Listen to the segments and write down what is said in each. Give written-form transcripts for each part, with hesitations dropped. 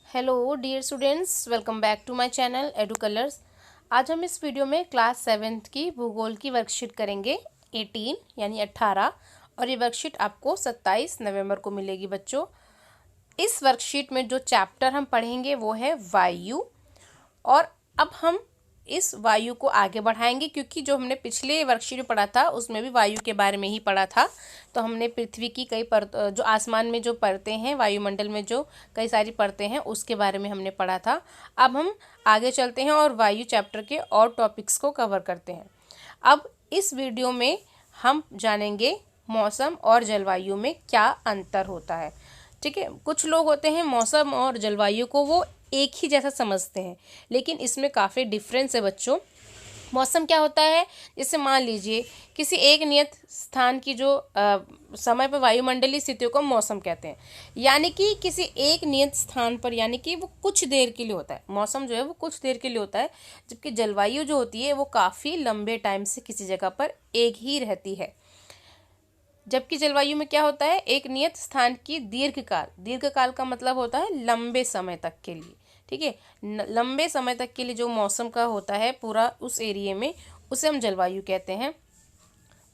Hello dear students, welcome back to my channel Edu Colours. आज हम इस video में क्लास 7th की भूगोल की वर्कशीट करेंगे 18 यानी 18। और ये वर्कशीट आपको 27 नवंबर को मिलेगी बच्चों। इस वर्कशीट में जो चैप्टर हम पढ़ेंगे वो है वायु। और अब हम इस वायु को आगे बढ़ाएंगे, क्योंकि जो हमने पिछले वर्कशीट में पढ़ा था उसमें भी वायु के बारे में ही पढ़ा था। तो हमने पृथ्वी की कई जो आसमान में जो परतें हैं, वायुमंडल में जो कई सारी परतें हैं, उसके बारे में हमने पढ़ा था। अब हम आगे चलते हैं और वायु चैप्टर के और टॉपिक्स को कवर करते हैं। अब इस वीडियो में हम जानेंगे मौसम और जलवायु में क्या अंतर होता है। ठीक है, कुछ लोग होते हैं मौसम और जलवायु को वो एक ही जैसा समझते हैं, लेकिन इसमें काफ़ी डिफरेंस है बच्चों। मौसम क्या होता है, जैसे मान लीजिए किसी एक नियत स्थान की जो समय पर वायुमंडलीय स्थितियों को मौसम कहते हैं। यानी कि किसी एक नियत स्थान पर, यानी कि वो कुछ देर के लिए होता है। मौसम जो है वो कुछ देर के लिए होता है, जबकि जलवायु जो होती है वो काफ़ी लंबे टाइम से किसी जगह पर एक ही रहती है। जबकि जलवायु में क्या होता है, एक नियत स्थान की दीर्घकाल का मतलब होता है लंबे समय तक के लिए। ठीक है, लंबे समय तक के लिए जो मौसम का होता है पूरा उस एरिया में, उसे हम जलवायु कहते हैं।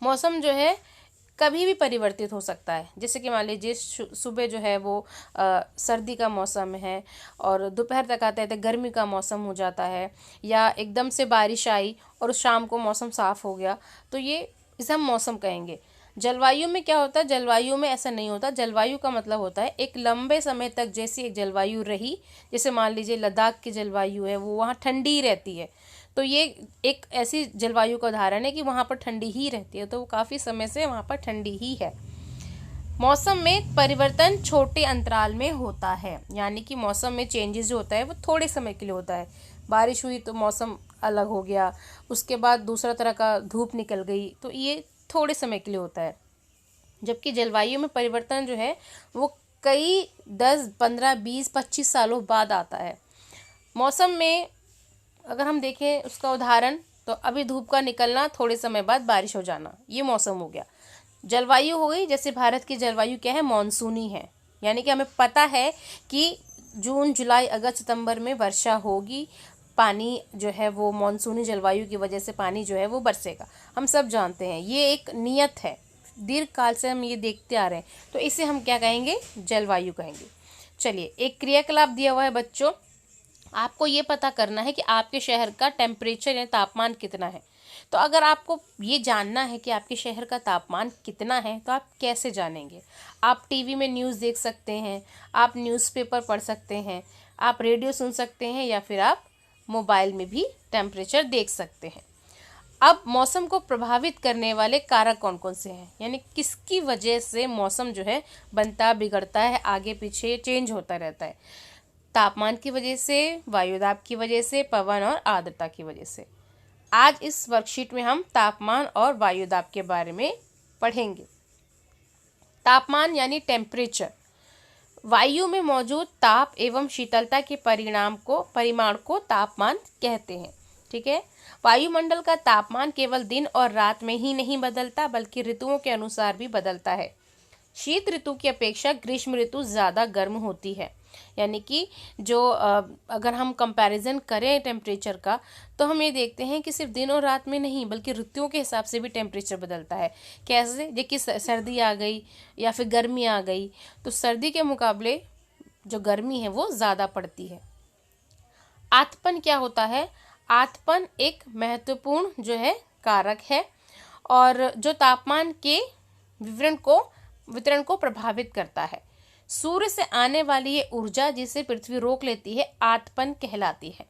मौसम जो है कभी भी परिवर्तित हो सकता है। जैसे कि मान लीजिए सुबह जो है वो सर्दी का मौसम है और दोपहर तक आता है तो गर्मी का मौसम हो जाता है, या एकदम से बारिश आई और शाम को मौसम साफ हो गया, तो इसे हम मौसम कहेंगे। जलवायु में क्या होता है, जलवायु में ऐसा नहीं होता। जलवायु का मतलब होता है एक लंबे समय तक जैसी एक जलवायु रही। जैसे मान लीजिए लद्दाख की जलवायु है, वो वहाँ ठंडी रहती है, तो ये एक ऐसी जलवायु का उदाहरण है कि वहाँ पर ठंडी ही रहती है, तो वो काफ़ी समय से वहाँ पर ठंडी ही है। मौसम में परिवर्तन छोटे अंतराल में होता है, यानी कि मौसम में चेंजेस जो होता है वो थोड़े समय के लिए होता है। बारिश हुई तो मौसम अलग हो गया, उसके बाद दूसरा तरह का धूप निकल गई, तो ये थोड़े समय के लिए होता है। जबकि जलवायु में परिवर्तन जो है वो कई 10, 15, 20, 25 सालों बाद आता है। मौसम में अगर हम देखें उसका उदाहरण, तो अभी धूप का निकलना, थोड़े समय बाद बारिश हो जाना, ये मौसम हो गया। जलवायु हो गई, जैसे भारत की जलवायु क्या है, मानसूनी है। यानी कि हमें पता है कि जून, जुलाई, अगस्त, सितंबर में वर्षा होगी। पानी जो है वो मानसूनी जलवायु की वजह से पानी जो है वो बरसेगा, हम सब जानते हैं। ये एक नियत है, दीर्घ काल से हम ये देखते आ रहे हैं, तो इसे हम क्या कहेंगे, जलवायु कहेंगे। चलिए, एक क्रियाकलाप दिया हुआ है बच्चों, आपको ये पता करना है कि आपके शहर का टेम्परेचर या तापमान कितना है। तो अगर आपको ये जानना है कि आपके शहर का तापमान कितना है, तो आप कैसे जानेंगे? आप टीवी में न्यूज़ देख सकते हैं, आप न्यूज़पेपर पढ़ सकते हैं, आप रेडियो सुन सकते हैं, या फिर आप मोबाइल में भी टेम्परेचर देख सकते हैं। अब मौसम को प्रभावित करने वाले कारक कौन कौन से हैं, यानी किसकी वजह से मौसम जो है बनता बिगड़ता है, आगे पीछे चेंज होता रहता है? तापमान की वजह से, वायुदाब की वजह से, पवन और आर्द्रता की वजह से। आज इस वर्कशीट में हम तापमान और वायुदाब के बारे में पढ़ेंगे। तापमान यानी टेम्परेचर, वायु में मौजूद ताप एवं शीतलता के परिमाण को तापमान कहते हैं। ठीक है, वायुमंडल का तापमान केवल दिन और रात में ही नहीं बदलता, बल्कि ऋतुओं के अनुसार भी बदलता है। शीत ऋतु की अपेक्षा ग्रीष्म ऋतु ज़्यादा गर्म होती है। यानी कि जो अगर हम कंपैरिजन करें टेम्परेचर का, तो हम ये देखते हैं कि सिर्फ दिन और रात में नहीं, बल्कि ऋतुओं के हिसाब से भी टेम्परेचर बदलता है। कैसे? जैसे सर्दी आ गई या फिर गर्मी आ गई, तो सर्दी के मुकाबले जो गर्मी है वो ज़्यादा पड़ती है। आतपन क्या होता है? आतपन एक महत्वपूर्ण जो है कारक है, और जो तापमान के वितरण को प्रभावित करता है। सूर्य से आने वाली ये ऊर्जा जिसे पृथ्वी रोक लेती है, आतपन कहलाती है।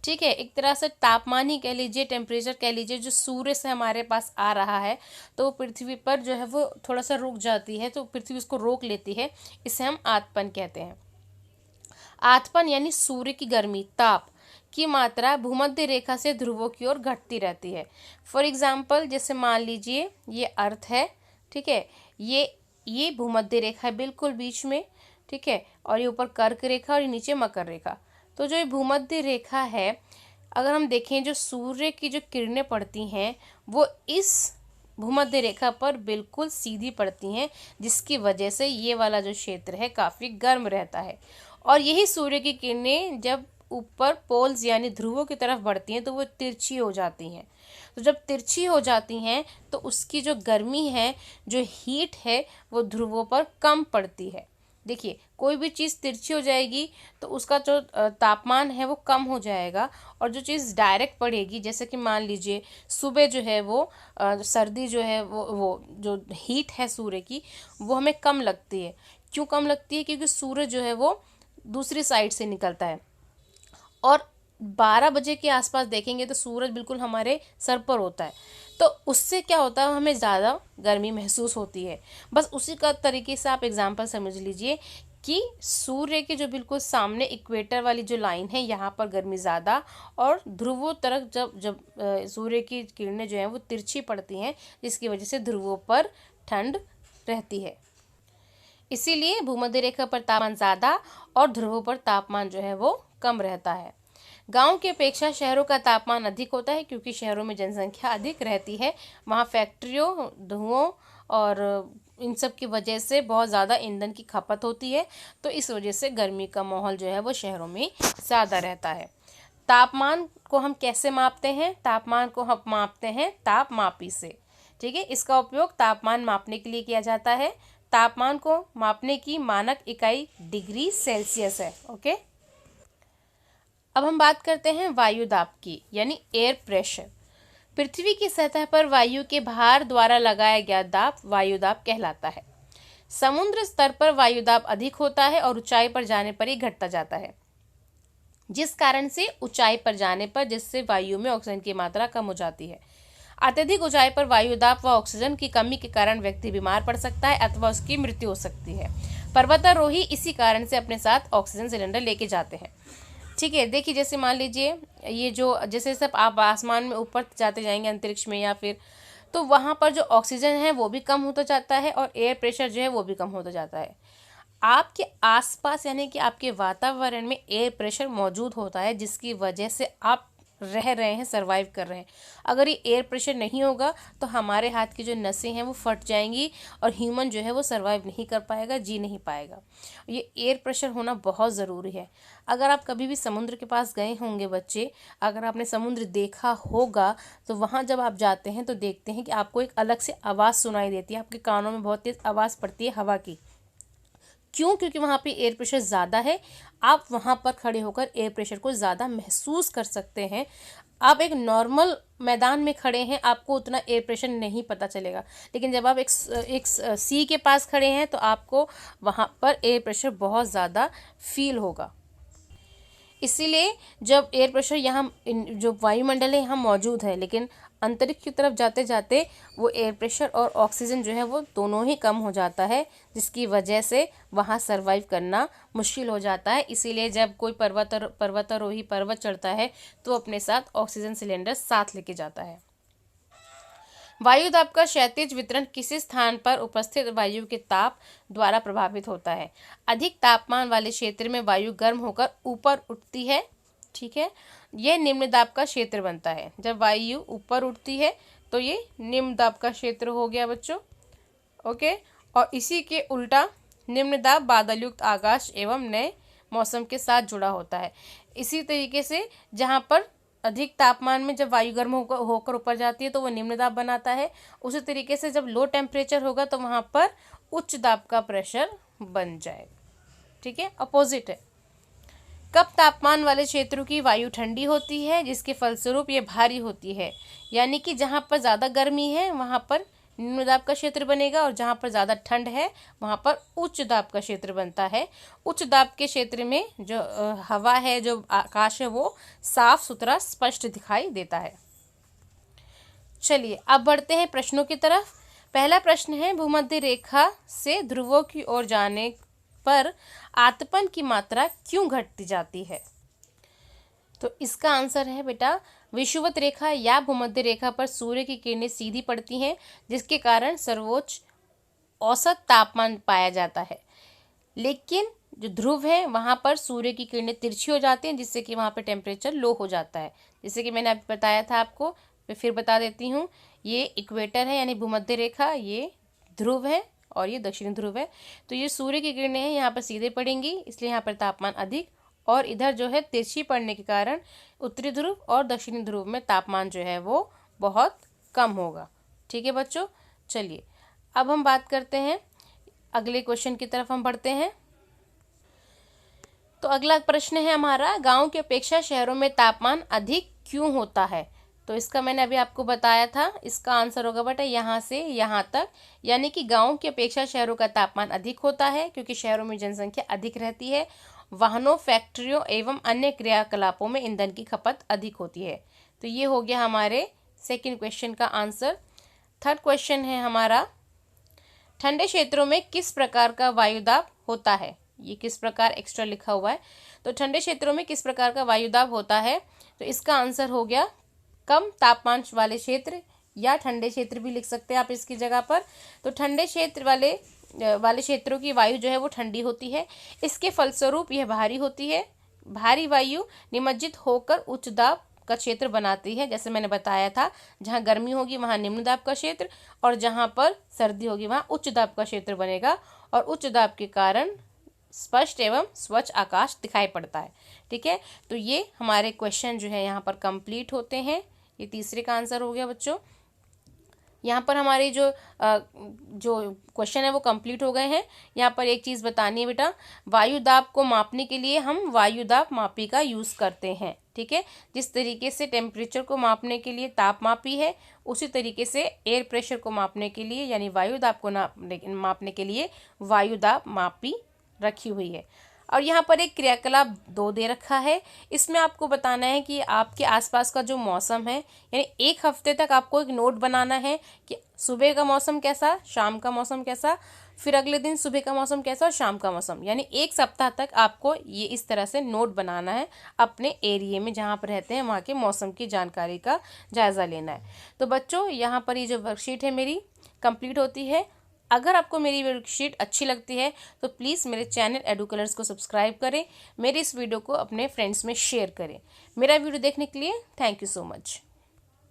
ठीक है, एक तरह से तापमान ही कह लीजिए, टेम्परेचर कह लीजिए, जो सूर्य से हमारे पास आ रहा है तो पृथ्वी पर जो है वो थोड़ा सा रुक जाती है, तो पृथ्वी उसको रोक लेती है, इसे हम आतपन कहते हैं। आतपन यानी सूर्य की गर्मी, ताप की मात्रा भूमध्य रेखा से ध्रुवों की ओर घटती रहती है। फॉर एग्जाम्पल, जैसे मान लीजिए ये अर्थ है, ठीक है, ये भूमध्य रेखा है बिल्कुल बीच में, ठीक है, और ये ऊपर कर्क रेखा और ये नीचे मकर रेखा। तो जो ये भूमध्य रेखा है, अगर हम देखें जो सूर्य की जो किरणें पड़ती हैं वो इस भूमध्य रेखा पर बिल्कुल सीधी पड़ती हैं, जिसकी वजह से ये वाला जो क्षेत्र है काफ़ी गर्म रहता है। और यही सूर्य की किरणें जब ऊपर पोल्स यानी ध्रुवों की तरफ बढ़ती हैं तो वो तिरछी हो जाती हैं। तो जब तिरछी हो जाती हैं तो उसकी जो गर्मी है, जो हीट है, वो ध्रुवों पर कम पड़ती है। देखिए, कोई भी चीज़ तिरछी हो जाएगी तो उसका जो तापमान है वो कम हो जाएगा, और जो चीज़ डायरेक्ट पड़ेगी, जैसे कि मान लीजिए सुबह जो है वो सर्दी जो है वो जो हीट है सूर्य की, वो हमें कम लगती है। क्यों कम लगती है? क्योंकि सूर्य जो है वो दूसरी साइड से निकलता है, और 12 बजे के आसपास देखेंगे तो सूरज बिल्कुल हमारे सर पर होता है। तो उससे क्या होता है, हमें ज़्यादा गर्मी महसूस होती है। बस उसी का तरीके से आप एग्जांपल समझ लीजिए कि सूर्य के जो बिल्कुल सामने इक्वेटर वाली जो लाइन है, यहाँ पर गर्मी ज़्यादा, और ध्रुवों तरफ जब जब सूर्य की किरणें जो हैं वो तिरछी पड़ती हैं, जिसकी वजह से ध्रुवों पर ठंड रहती है। इसीलिए भूमध्य रेखा पर तापमान ज़्यादा और ध्रुवों पर तापमान जो है वो कम रहता है। गांव की अपेक्षा शहरों का तापमान अधिक होता है, क्योंकि शहरों में जनसंख्या अधिक रहती है। वहाँ फैक्ट्रियों, धुओं और इन सब की वजह से बहुत ज़्यादा ईंधन की खपत होती है, तो इस वजह से गर्मी का माहौल जो है वो शहरों में ज़्यादा रहता है। तापमान को हम कैसे मापते हैं? तापमान को हम मापते हैं तापमापी से। ठीक है, इसका उपयोग तापमान मापने के लिए किया जाता है। तापमान को मापने की मानक इकाई डिग्री सेल्सियस है। ओके, अब हम बात करते हैं वायु दाब की, यानी एयर प्रेशर। पृथ्वी की सतह पर वायु के भार द्वारा लगाया गया दाब वायु दाब कहलाता है। समुद्र स्तर पर वायु दाब अधिक होता है और ऊंचाई पर जाने पर ही घटता जाता है, जिस कारण से ऊंचाई पर जाने पर जिससे वायु में ऑक्सीजन की मात्रा कम हो जाती है। अत्यधिक ऊंचाई पर वायु दाब व ऑक्सीजन की कमी के कारण व्यक्ति बीमार पड़ सकता है अथवा उसकी मृत्यु हो सकती है। पर्वतारोही इसी कारण से अपने साथ ऑक्सीजन सिलेंडर लेके जाते हैं। ठीक है, देखिए जैसे मान लीजिए ये जो जैसे सब आप आसमान में ऊपर जाते जाएंगे अंतरिक्ष में या फिर, तो वहाँ पर जो ऑक्सीजन है वो भी कम होता जाता है और एयर प्रेशर जो है वो भी कम होता जाता है। आपके आसपास यानी कि आपके वातावरण में एयर प्रेशर मौजूद होता है, जिसकी वजह से आप रह रहे हैं, सरवाइव कर रहे हैं। अगर ये एयर प्रेशर नहीं होगा तो हमारे हाथ की जो नसें हैं वो फट जाएंगी और ह्यूमन जो है वो सरवाइव नहीं कर पाएगा, जी नहीं पाएगा। ये एयर प्रेशर होना बहुत ज़रूरी है। अगर आप कभी भी समुद्र के पास गए होंगे बच्चे, अगर आपने समुद्र देखा होगा तो वहाँ जब आप जाते हैं तो देखते हैं कि आपको एक अलग से आवाज़ सुनाई देती है, आपके कानों में बहुत तेज़ आवाज़ पड़ती है हवा की। क्यों? क्योंकि वहाँ पे एयर प्रेशर ज़्यादा है। आप वहाँ पर खड़े होकर एयर प्रेशर को ज़्यादा महसूस कर सकते हैं। आप एक नॉर्मल मैदान में खड़े हैं, आपको उतना एयर प्रेशर नहीं पता चलेगा, लेकिन जब आप एक सी के पास खड़े हैं तो आपको वहाँ पर एयर प्रेशर बहुत ज़्यादा फील होगा। इसीलिए जब एयर प्रेशर यहाँ जो वायुमंडल है यहाँ मौजूद है, लेकिन अंतरिक्ष की तरफ जाते जाते वो एयर प्रेशर और ऑक्सीजन जो है वो दोनों ही कम हो जाता है, जिसकी वजह से वहाँ सरवाइव करना मुश्किल हो जाता है। इसीलिए जब कोई पर्वतारोही पर्वत चढ़ता है तो अपने साथ ऑक्सीजन सिलेंडर साथ लेके जाता है। वायु दाब का क्षैतिज वितरण किसी स्थान पर उपस्थित वायु के ताप द्वारा प्रभावित होता है। अधिक तापमान वाले क्षेत्र में वायु गर्म होकर ऊपर उठती है। ठीक है, यह निम्न दाब का क्षेत्र बनता है। जब वायु ऊपर उठती है तो ये निम्न दाब का क्षेत्र हो गया बच्चों। ओके, और इसी के उल्टा निम्न दाब बादल युक्त आकाश एवं नए मौसम के साथ जुड़ा होता है। इसी तरीके से जहाँ पर अधिक तापमान में जब वायु गर्म होकर ऊपर जाती है तो वो निम्न दाब बनाता है। उसी तरीके से जब लो टेम्परेचर होगा तो वहाँ पर उच्च दाब का प्रेशर बन जाएगा। ठीक है, अपोजिट है। कम तापमान वाले क्षेत्रों की वायु ठंडी होती है, जिसके फलस्वरूप ये भारी होती है। यानी कि जहाँ पर ज़्यादा गर्मी है वहाँ पर निम्न दाब का क्षेत्र बनेगा, और जहाँ पर ज़्यादा ठंड है वहाँ पर उच्च दाब का क्षेत्र बनता है। उच्च दाब के क्षेत्र में जो हवा है, जो आकाश है, वो साफ सुथरा स्पष्ट दिखाई देता है। चलिए अब बढ़ते हैं प्रश्नों की तरफ। पहला प्रश्न है, भूमध्य रेखा से ध्रुवों की ओर जाने पर आतपन की मात्रा क्यों घटती जाती है? तो इसका आंसर है बेटा, विषुवत रेखा या भूमध्य रेखा पर सूर्य की किरणें सीधी पड़ती हैं, जिसके कारण सर्वोच्च औसत तापमान पाया जाता है। लेकिन जो ध्रुव है वहाँ पर सूर्य की किरणें तिरछी हो जाती हैं, जिससे कि वहाँ पर टेम्परेचर लो हो जाता है। जैसे कि मैंने अभी बताया था आपको, तो फिर बता देती हूँ, ये इक्वेटर है यानी भूमध्य रेखा, ये ध्रुव है और ये दक्षिणी ध्रुव है। तो ये सूर्य की किरणें हैं यहाँ पर सीधे पड़ेंगी, इसलिए यहाँ पर तापमान अधिक, और इधर जो है तिरछी पड़ने के कारण उत्तरी ध्रुव और दक्षिणी ध्रुव में तापमान जो है वो बहुत कम होगा। ठीक है बच्चों, चलिए अब हम बात करते हैं, अगले क्वेश्चन की तरफ हम बढ़ते हैं। तो अगला प्रश्न है हमारा, गांव की अपेक्षा शहरों में तापमान अधिक क्यों होता है? तो इसका मैंने अभी आपको बताया था, इसका आंसर होगा बेटा यहाँ से यहाँ तक, यानी कि गांव की अपेक्षा शहरों का तापमान अधिक होता है क्योंकि शहरों में जनसंख्या अधिक रहती है, वाहनों, फैक्ट्रियों एवं अन्य क्रियाकलापों में ईंधन की खपत अधिक होती है। तो ये हो गया हमारे सेकंड क्वेश्चन का आंसर। थर्ड क्वेश्चन है हमारा, ठंडे क्षेत्रों में किस प्रकार का वायुदाब होता है? ये किस प्रकार एक्स्ट्रा लिखा हुआ है, तो ठंडे क्षेत्रों में किस प्रकार का वायुदाब होता है? तो इसका आंसर हो गया कम तापमान वाले क्षेत्र, या ठंडे क्षेत्र भी लिख सकते हैं आप इसकी जगह पर। तो ठंडे क्षेत्र वाले क्षेत्रों की वायु जो है वो ठंडी होती है, इसके फलस्वरूप यह भारी होती है। भारी वायु निमज्जित होकर उच्च दाब का क्षेत्र बनाती है, जैसे मैंने बताया था, जहाँ गर्मी होगी वहाँ निम्न दाब का क्षेत्र और जहाँ पर सर्दी होगी वहाँ उच्च दाब का क्षेत्र बनेगा, और उच्च दाब के कारण स्पष्ट एवं स्वच्छ आकाश दिखाई पड़ता है। ठीक है, तो ये हमारे क्वेश्चन जो है यहाँ पर कंप्लीट होते हैं। ये तीसरे का आंसर हो गया बच्चों। यहाँ पर हमारे जो क्वेश्चन है वो कंप्लीट हो गए हैं। यहाँ पर एक चीज़ बतानी है बेटा, वायु दाब को मापने के लिए हम वायु दाब मापी का यूज़ करते हैं। ठीक है, जिस तरीके से टेम्परेचर को मापने के लिए ताप मापी है, उसी तरीके से एयर प्रेशर को मापने के लिए यानी वायु दाब को मापने के लिए वायु दाब मापी रखी हुई है। और यहाँ पर एक क्रियाकलाप 2 दे रखा है, इसमें आपको बताना है कि आपके आसपास का जो मौसम है, यानी एक हफ्ते तक आपको एक नोट बनाना है कि सुबह का मौसम कैसा, शाम का मौसम कैसा, फिर अगले दिन सुबह का मौसम कैसा और शाम का मौसम, यानी एक सप्ताह तक आपको ये इस तरह से नोट बनाना है, अपने एरिया में जहाँ पर रहते हैं वहाँ के मौसम की जानकारी का जायज़ा लेना है। तो बच्चों यहाँ पर ये जो वर्कशीट है मेरी कंप्लीट होती है। अगर आपको मेरी वर्कशीट अच्छी लगती है तो प्लीज़ मेरे चैनल एडू कलर्स को सब्सक्राइब करें, मेरे इस वीडियो को अपने फ्रेंड्स में शेयर करें। मेरा वीडियो देखने के लिए थैंक यू सो मच।